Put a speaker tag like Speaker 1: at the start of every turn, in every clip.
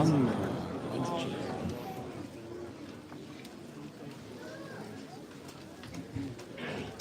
Speaker 1: محمد.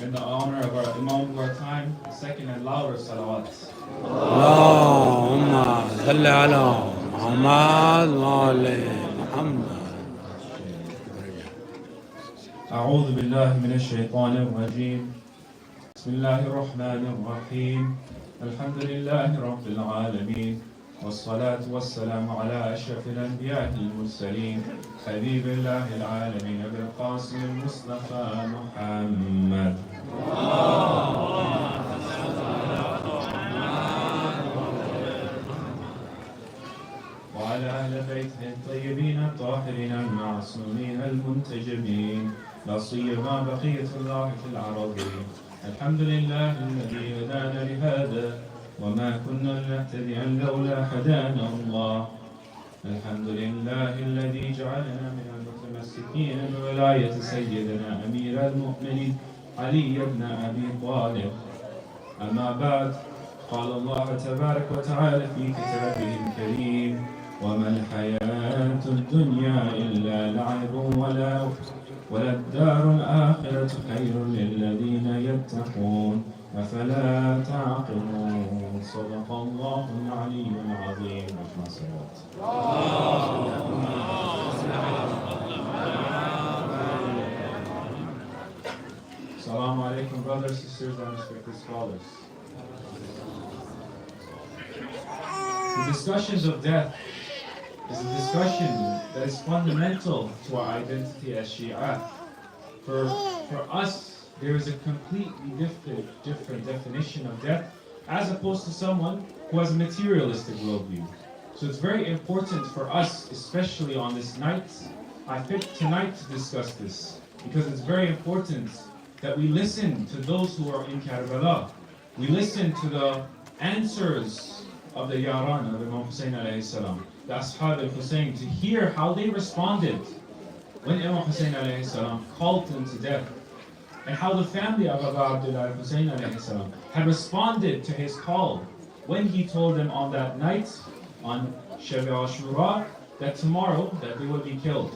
Speaker 2: In the honor of our Imam of our time, the second and louder salawat.
Speaker 1: اللهم صل على محمد وآل محمد.
Speaker 2: أعوذ بالله من الشيطان الرجيم. بسم الله الرحمن الرحيم. الحمد لله رب العالمين، والصلاة والسلام على أشرف الأنبياء المرسلين، حبيب الله العالمين أبي القاسم المصطفى محمد. وعلى أهل بيته الطيبين الطاهرين المعصومين المنتجبين، لا سيما بقية الله في العربين. الحمد لله الذي هدانا لهذا، وما كنا لنهتدي لولا هدانا الله. الحمد لله الذي جعلنا من المتمسكين بولاية سيدنا أمير المؤمنين علي بن أبي طالب. أما بعد، قال الله تبارك وتعالى في كتابه الكريم: وما الحياة الدنيا إلا لعب وللدار الآخرة خير للذين يتقون أفلا تعقلون. صدق الله العلي العظيم. Assalamu alaikum, brothers, sisters, and respected scholars. The discussions of death is a discussion that is fundamental to our identity as Shia. For us, there is a completely different definition of death as opposed to someone who has a materialistic worldview. So it's very important for us, especially on this night. I picked tonight to discuss this because it's very important that we listen to those who are in Karbala. We listen to the answers of the Yaran of Imam Hussein alayhi salam, the Ashab al-Hussein, to hear how they responded when Imam Hussein alayhi salam called them to death, and how the family of Abu Abdullah Hussein alayhi salam had responded to his call when he told them on that night, on Shab Ashura, that tomorrow that they would be killed.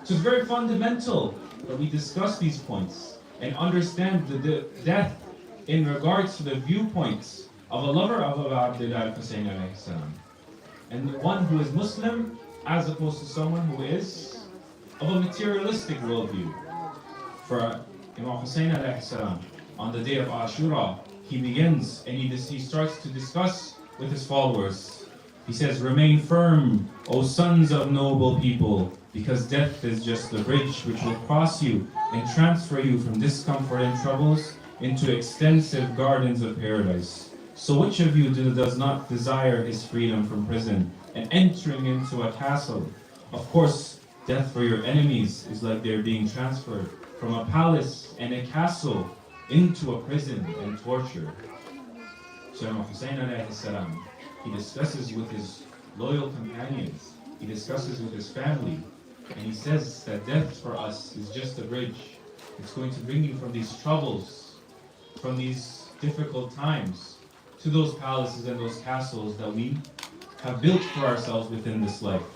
Speaker 2: So it's very fundamental that we discuss these points and understand the death in regards to the viewpoints of a lover of Abu Abdullah Hussein alayhi salam, and the one who is Muslim as opposed to someone who is of a materialistic worldview. For Imam Hussein alayhi salam, on the day of Ashura, he begins and he starts to discuss with his followers. He says, "Remain firm, O sons of noble people, because death is just the bridge which will cross you and transfer you from discomfort and troubles into extensive gardens of paradise. So which of you does not desire his freedom from prison and entering into a castle? Of course, death for your enemies is like they're being transferred from a palace and a castle into a prison and torture." So Imam Hussein alayhi salam, he discusses with his loyal companions, he discusses with his family, and he says that death for us is just a bridge. It's going to bring you from these troubles, from these difficult times, to those palaces and those castles that we have built for ourselves within this life.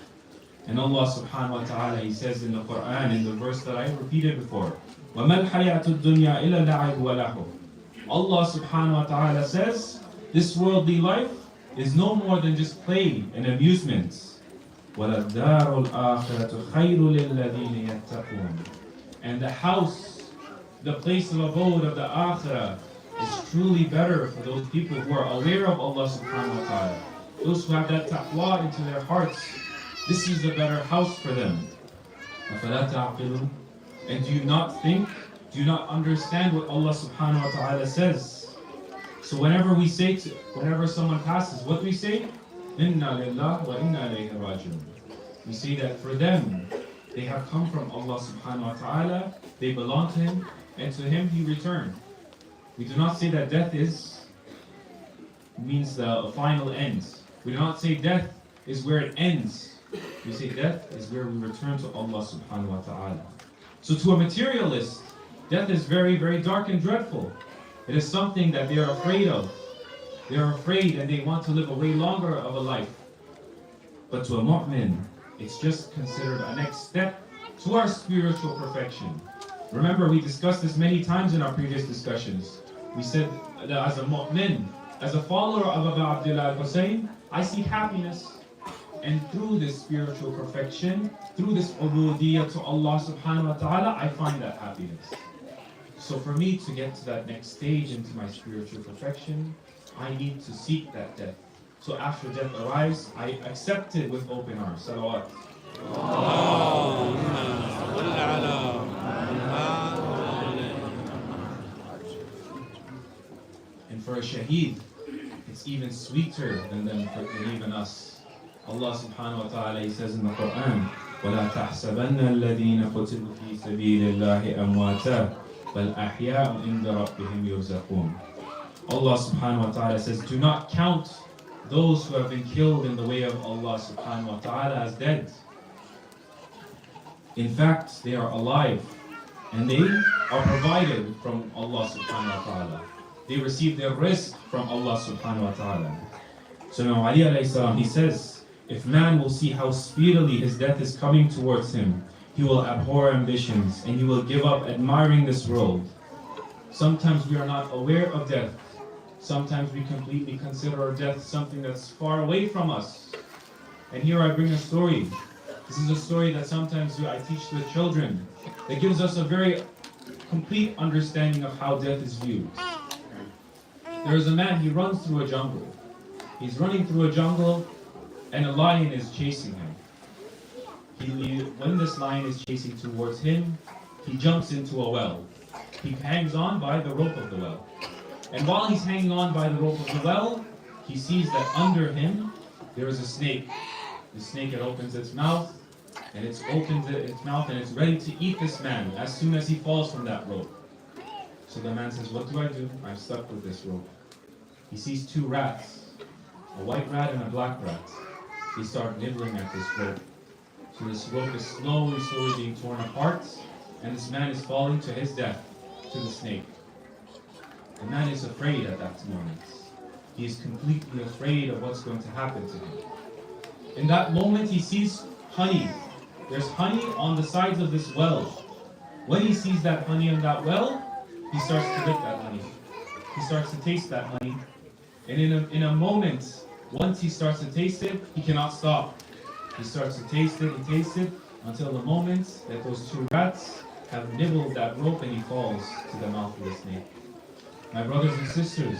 Speaker 2: And Allah subhanahu wa ta'ala, He says in the Quran, in the verse that I repeated before, وَمَا الْحَيَاةُ الدُّنْيَا إِلَّا لَعِبٌ وَلَهْوٌ. Allah subhanahu wa ta'ala says, this worldly life is no more than just play and amusement. وَلَلدَّارُ الْآخِرَةُ خَيْرٌ لِلَّذِينَ يَتَّقُونَ. And the house, the place of abode of the Akhirah, is truly better for those people who are aware of Allah subhanahu wa ta'ala. Those who have that taqwa into their hearts, this is the better house for them. أَفَلَا تَعْقِلُونَ. And do you not think, do you not understand what Allah subhanahu wa ta'ala says? So whenever someone passes, what do we say? Inna lillah wa inna ilayhi raji'un. We say that for them, they have come from Allah subhanahu wa ta'ala, they belong to Him, and to Him He returned. We do not say that death means the final end. We do not say death is where it ends. We say death is where we return to Allah subhanahu wa ta'ala. So to a materialist, death is very, very dark and dreadful. It is something that they are afraid of. They are afraid and they want to live a way longer of a life. But to a mu'min, it's just considered a next step to our spiritual perfection. Remember, we discussed this many times in our previous discussions. We said that as a mu'min, as a follower of Abu Abdullah al-Hussein, I seek happiness. And through this spiritual perfection, through this ubudiyyah to Allah subhanahu wa ta'ala, I find that happiness. So for me to get to that next stage into my spiritual perfection, I need to seek that death. So after death arrives, I accept it with open arms. Salawat. And for a shaheed, it's even sweeter than them for even us. Allah subhanahu wa ta'ala, He says in the Quran, وَلَا تَحْسَبَنَّ الَّذِينَ قُتِلُوا فِي سَبِيلِ اللَّهِ أَمْوَاتًا بَلْ أَحْيَاءٌ عِنْدَ رَبِّهِمْ يُرْزَقُونَ. Allah subhanahu wa ta'ala says, do not count those who have been killed in the way of Allah subhanahu wa ta'ala as dead. In fact, they are alive and they are provided from Allah subhanahu wa ta'ala. They receive their rizq from Allah subhanahu wa ta'ala. So now Ali alayhi salam, he says, if man will see how speedily his death is coming towards him, he will abhor ambitions and he will give up admiring this world. Sometimes we are not aware of death. Sometimes we completely consider our death something that's far away from us. And here I bring a story. This is a story that sometimes I teach to the children. That gives us a very complete understanding of how death is viewed. There is a man, he runs through a jungle. He's running through a jungle and a lion is chasing him. When this lion is chasing towards him, he jumps into a well. He hangs on by the rope of the well. And while he's hanging on by the rope of the well, he sees that under him there is a snake. The snake, it opens its mouth, and it's ready to eat this man as soon as he falls from that rope. So the man says, what do I do? I'm stuck with this rope. He sees two rats, a white rat and a black rat. They start nibbling at this rope. So this rope is slowly being torn apart, and this man is falling to his death, to the snake. The man is afraid at that moment. He is completely afraid of what's going to happen to him. In that moment, he sees honey. There's honey on the sides of this well. When he sees that honey in that well, he starts to lick that honey. He starts to taste that honey. And in a moment, once he starts to taste it, he cannot stop. He starts to taste it and taste it until the moment that those two rats have nibbled that rope and he falls to the mouth of the snake. My brothers and sisters,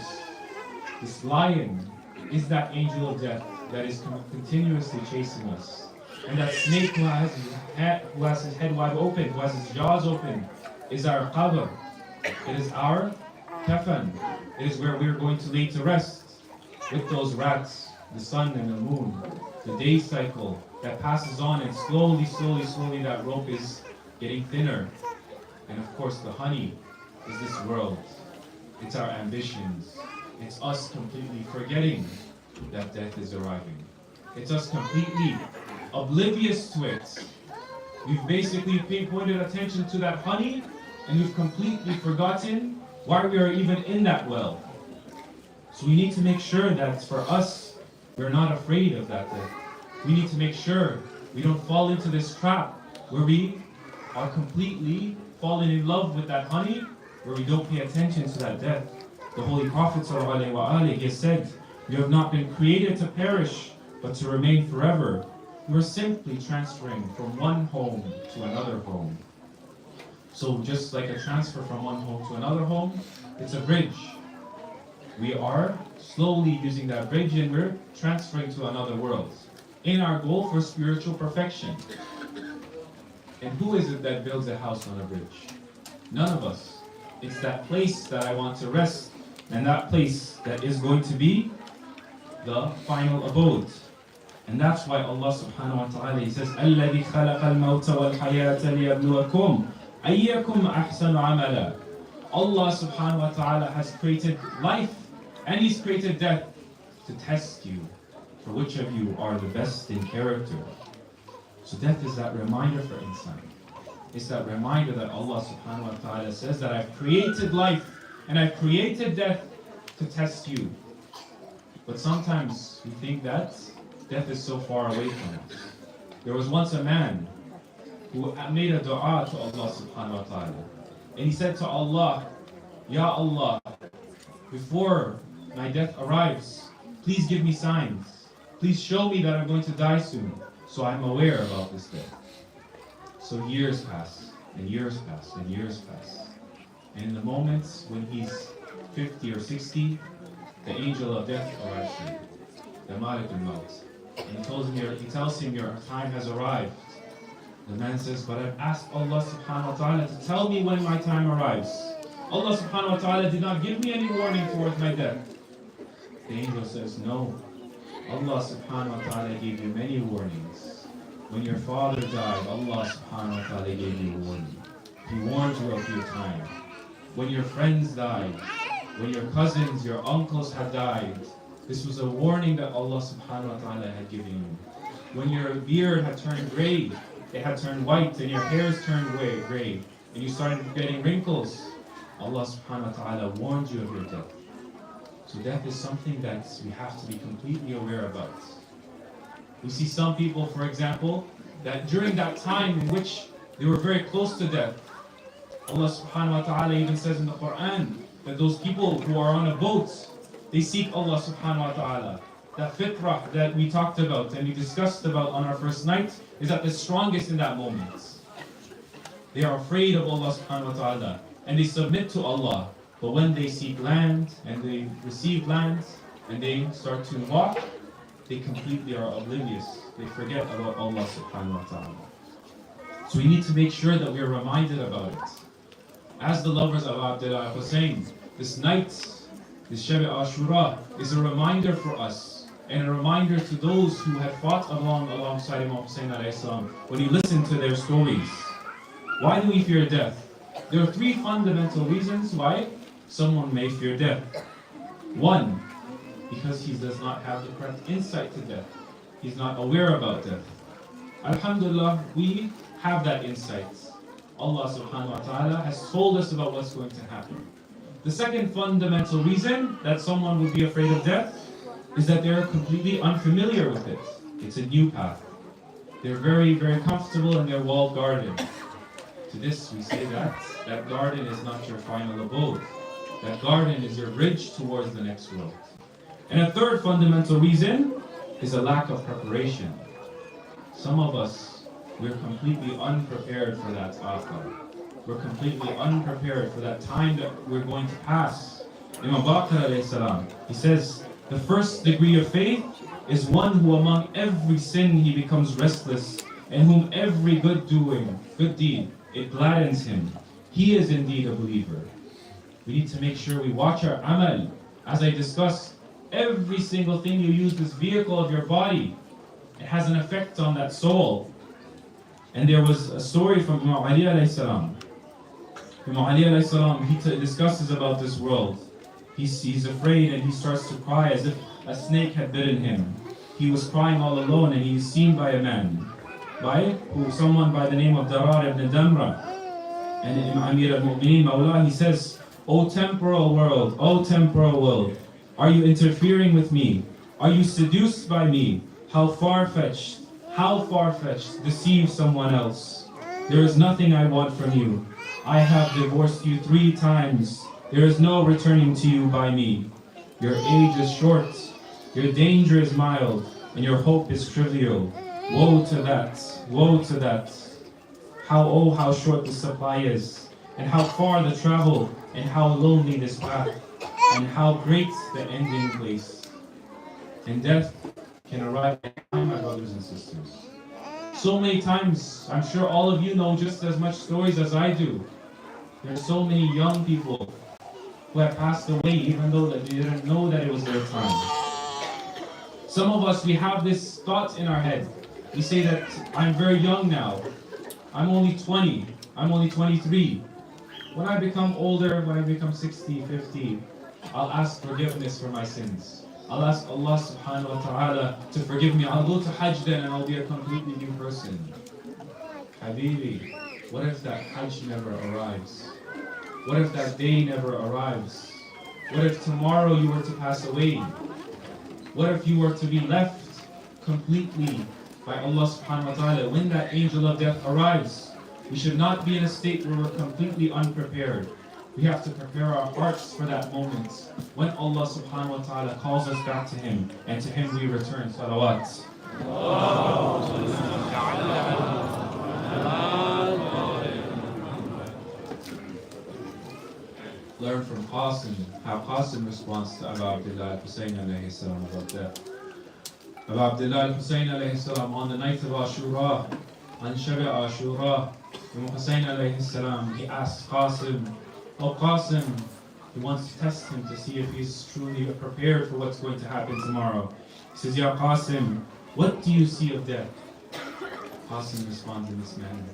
Speaker 2: this lion is that angel of death that is continuously chasing us. And that snake who has his head wide open, who has his jaws open, is our qabr. It is our kafan. It is where we are going to lay to rest with those rats, the sun and the moon, the day cycle that passes on, and slowly that rope is getting thinner. And of course the honey is this world. It's our ambitions. It's us completely forgetting that death is arriving. It's us completely oblivious to it. We've basically pointed attention to that honey, and we've completely forgotten why we are even in that well. So we need to make sure that for us, we're not afraid of that death. We need to make sure we don't fall into this trap where we are completely falling in love with that honey, where we don't pay attention to that death. The Holy Prophet ﷺ, he has said, you have not been created to perish, but to remain forever. You are simply transferring from one home to another home. So just like a transfer from one home to another home, it's a bridge. We are slowly using that bridge and we're transferring to another world in our goal for spiritual perfection. And who is it that builds a house on a bridge? None of us. It's that place that I want to rest, and that place that is going to be the final abode. And that's why Allah subhanahu wa ta'ala, He says, الَّذِي خَلَقَ الْمَوْتَ وَالْحَيَاةَ لِيَبْلُوَكُمْ أَيَّكُمْ أَحْسَنُ عَمَلًا. Allah subhanahu wa ta'ala has created life and He's created death to test you, for which of you are the best in character. So death is that reminder for insan. It's that reminder that Allah subhanahu wa ta'ala says that I've created life and I've created death to test you. But sometimes we think that death is so far away from us. There was once a man who made a dua to Allah subhanahu wa ta'ala. And he said to Allah, Ya Allah, before my death arrives, please give me signs. Please show me that I'm going to die soon, so I'm aware about this death. So years pass, and years pass, and years pass. And in the moments when he's 50 or 60, the angel of death arrives to him, the Malik al-Maut. And he tells him, your time has arrived. The man says, but I've asked Allah subhanahu wa ta'ala to tell me when my time arrives. Allah subhanahu wa ta'ala did not give me any warning towards my death. The angel says, no. Allah subhanahu wa ta'ala gave you many warnings. When your father died, Allah subhanahu wa ta'ala gave you a warning. He warned you of your time. When your friends died, when your cousins, your uncles had died, this was a warning that Allah subhanahu wa ta'ala had given you. When your beard had turned gray, it had turned white, and your hairs turned gray, and you started getting wrinkles, Allah subhanahu wa ta'ala warned you of your death. So death is something that we have to be completely aware about. We see some people, for example, that during that time in which they were very close to death, Allah subhanahu wa ta'ala even says in the Quran that those people who are on a boat, they seek Allah subhanahu wa ta'ala. That fitrah that we talked about and we discussed about on our first night is at the strongest in that moment. They are afraid of Allah subhanahu wa ta'ala and they submit to Allah. But when they seek land and they receive land and they start to walk, they completely are oblivious. They forget about Allah subhanahu wa ta'ala. So we need to make sure that we are reminded about it. As the lovers of Imam Hussein, this night, this Shab Ashura, is a reminder for us and a reminder to those who had fought alongside Imam Hussein alayhi salam when you listen to their stories. Why do we fear death? There are three fundamental reasons why someone may fear death. One, because he does not have the correct insight to death. He's not aware about death. Alhamdulillah, we have that insight. Allah subhanahu wa ta'ala has told us about what's going to happen. The second fundamental reason that someone would be afraid of death is that they're completely unfamiliar with it. It's a new path. They're very, very comfortable in their walled garden. To this we say that that garden is not your final abode. That garden is your bridge towards the next world. And a third fundamental reason is a lack of preparation. Some of us, we're completely unprepared for that akhir. We're completely unprepared for that time that we're going to pass. Imam Baqir alayhi salam, he says, the first degree of faith is one who among every sin he becomes restless, and whom every good deed, it gladdens him. He is indeed a believer. We need to make sure we watch our amal. As I discussed, every single thing you use, this vehicle of your body, it has an effect on that soul. And there was a story from Imam Ali alayhi salam. Imam Ali alayhi salam, he discusses about this world. He's afraid and he starts to cry as if a snake had bitten him. He was crying all alone and he's seen by a man. Someone by the name of Darar ibn Damra. And Imam Amir al-Mu'mineen Mawla, he says, O temporal world, are you interfering with me? Are you seduced by me? How far-fetched, deceive someone else. There is nothing I want from you. I have divorced you 3 times. There is no returning to you by me. Your age is short, your danger is mild, and your hope is trivial. Woe to that. How short the supply is, and how far the travel, and how lonely this path, and how great the ending place. And death can arrive anytime, my brothers and sisters. So many times, I'm sure all of you know just as much stories as I do. There are so many young people who have passed away even though that they didn't know that it was their time. Some of us, we have this thought in our head. We say that I'm very young now. I'm only 20. I'm only 23. When I become older, when I become 60, 50, I'll ask forgiveness for my sins. I'll ask Allah subhanahu wa ta'ala to forgive me. I'll go to Hajj then and I'll be a completely new person. Habibi, what if that Hajj never arrives? What if that day never arrives? What if tomorrow you were to pass away? What if you were to be left completely by Allah subhanahu wa ta'ala. When that angel of death arrives, we should not be in a state where we're completely unprepared. We have to prepare our hearts for that moment when Allah subhanahu wa ta'ala calls us back to Him, and to Him we return. Salawat. Learn from Qasim, how Qasim responds to Abu Abdullah al-Hussein alayhi salam about death. Abu Abdullah al-Hussein alayhi salam, on the night of Ashura, on Shab Ashura, Imam Hussein alayhi salam, he asked Qasim, "Oh Qasim," he wants to test him to see if he's truly prepared for what's going to happen tomorrow. He says, "Ya Qasim, what do you see of death?" Qasim responds in this manner,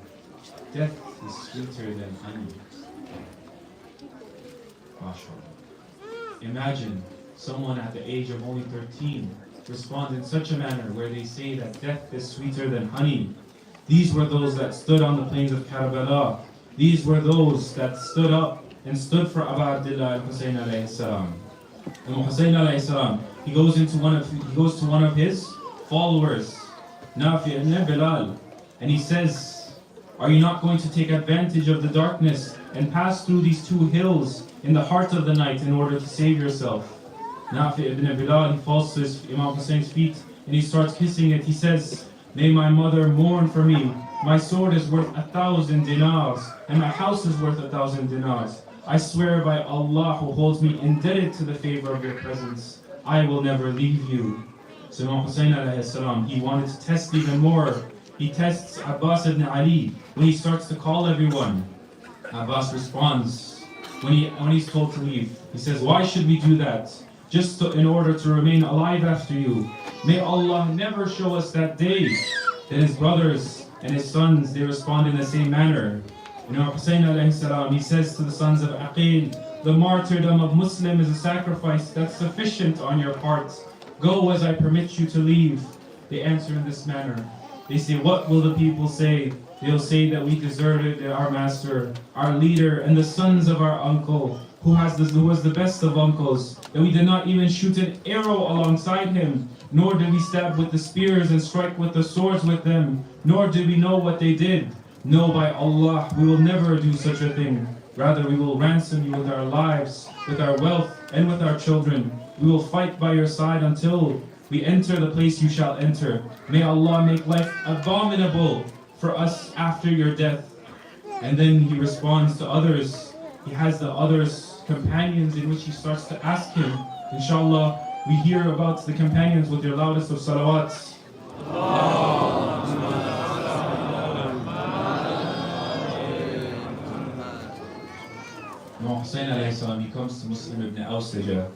Speaker 2: "Death is sweeter than honey." Imagine someone at the age of only 13 respond in such a manner where they say that death is sweeter than honey. These were those that stood on the plains of Karbala. These were those that stood up and stood for Abu Abdullah al-Hussein alayhi salam. And Hussein alayhi salam, he goes to one of his followers, Nafi ibn Bilal, and he says, "Are you not going to take advantage of the darkness and pass through these two hills in the heart of the night in order to save yourself?" Nafi ibn Bilal, he falls to Imam Hussein's feet and he starts kissing it. He says, "May my mother mourn for me. My sword is worth 1,000 dinars and my house is worth 1,000 dinars. I swear by Allah who holds me indebted to the favor of your presence, I will never leave you." So Imam Hussein alayhi salam, he wanted to test even more. He tests Abbas ibn Ali when he starts to call everyone. Abbas responds when he's told to leave. He says, "Why should we do that? Just in order to remain alive after you. May Allah never show us that day." Then his brothers and his sons, they respond in the same manner. And Imam Hussein alayhi salam, he says to the sons of Aqil, "The martyrdom of Muslim is a sacrifice that's sufficient on your part. Go as I permit you to leave." They answer in this manner. They say, "What will the people say? They'll say that we deserted our master, our leader, and the sons of our uncle, who was the best of uncles, that we did not even shoot an arrow alongside him, nor did we stab with the spears and strike with the swords with them, nor did we know what they did. No, by Allah, we will never do such a thing. Rather, we will ransom you with our lives, with our wealth, and with our children. We will fight by your side until we enter the place you shall enter. May Allah make life abominable for us after your death." And then he responds to others. He has the others' companions in which he starts to ask him. Inshallah, we hear about the companions with your loudest of salawats. Imam Hussein alayhi salam, he comes to Muslim ibn Awsaja.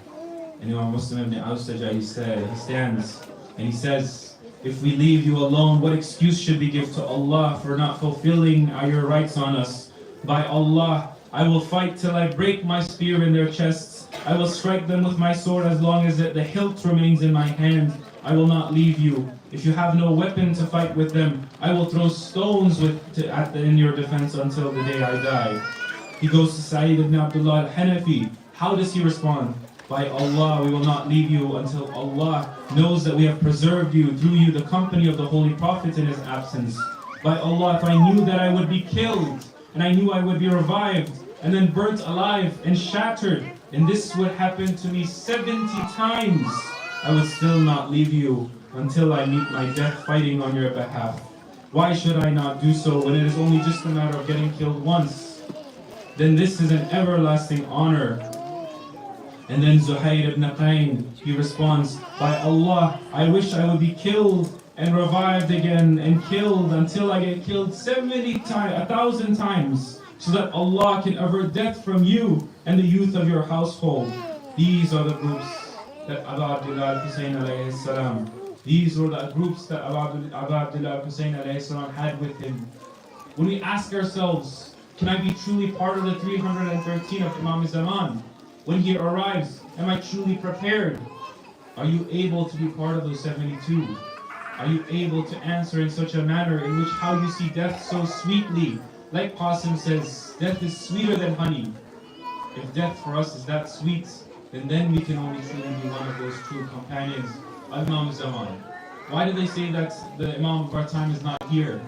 Speaker 2: And Imam Muslim ibn Awsaja, he stands and he says, "If we leave you alone, what excuse should we give to Allah for not fulfilling your rights on us? By Allah, I will fight till I break my spear in their chests. I will strike them with my sword as long as the hilt remains in my hand. I will not leave you. If you have no weapon to fight with them, I will throw stones in your defense until the day I die." He goes to Sa'id ibn Abdullah al-Hanafi. How does he respond? "By Allah, we will not leave you until Allah knows that we have preserved you, through you the company of the Holy Prophet in his absence. By Allah, if I knew that I would be killed, and I knew I would be revived, and then burnt alive and shattered, and this would happen to me 70 times, I would still not leave you until I meet my death fighting on your behalf. Why should I not do so when it is only just a matter of getting killed once? Then this is an everlasting honor." And then Zuhair ibn Qayn, he responds, "By Allah, I wish I would be killed and revived again and killed until I get killed 70 times, 1,000 times, so that Allah can avert death from you and the youth of your household." These are the groups that Abu Abdullah al-Hussein alayhi salam, these were the groups that Abu Abdullah al-Hussein alayhi salam had with him. When we ask ourselves, can I be truly part of the 313 of Imam Zaman? When he arrives, am I truly prepared? Are you able to be part of those 72? Are you able to answer in such a manner in which how you see death so sweetly? Like Qasim says, death is sweeter than honey. If death for us is that sweet, then we can only truly be one of those true companions of Imam Zaman. Why do they say that the Imam of our time is not here?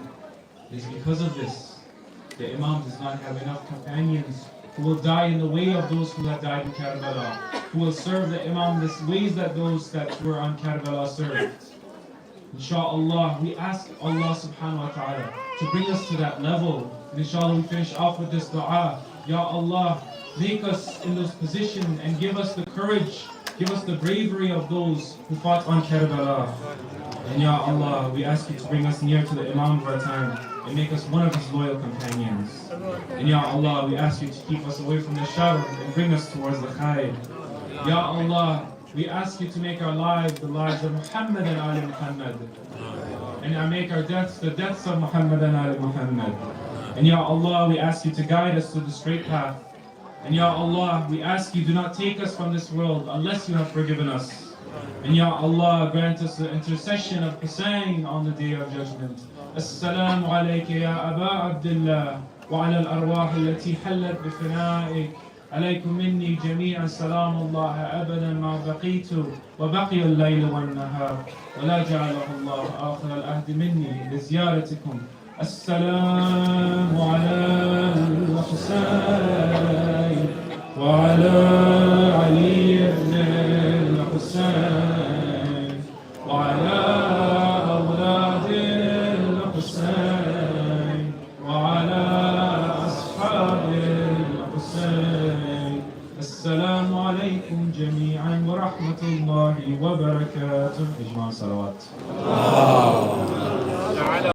Speaker 2: It is because of this. The Imam does not have enough companions who will die in the way of those who have died in Karbala, who will serve the Imam the ways that those that were on Karbala served. Insha'Allah, we ask Allah subhanahu wa ta'ala to bring us to that level. And inshallah, we finish off with this dua. Ya Allah, make us in those positions and give us the courage, give us the bravery of those who fought on Karbala. And Ya Allah, we ask you to bring us near to the Imam of our time and make us one of his loyal companions. And Ya Allah, we ask you to keep us away from the shar and bring us towards the khair. Ya Allah, we ask you to make our lives the lives of Muhammad and Ali Muhammad. And make our deaths the deaths of Muhammad and Ali Muhammad. And Ya Allah, we ask you to guide us to the straight path. And Ya Allah, we ask you, do not take us from this world unless you have forgiven us. And Ya Allah, grant us the intercession of Hussein on the day of judgment. Assalamu alayka ya Aba Abdullah wa ala al-arwah allati hallat bifina'ik. عليكم مني جميعا سلام الله أبدا ما بقيت وبقي الليل والنهار ولا جعله الله آخر العهد مني لزيارتكم. السلام على الحسين وعلى علي بن الحسين وعلى أولاد الحسين وعلى أصحاب الحسين. السلام عليكم جميعا ورحمة الله وبركاته. إجماع صلوات.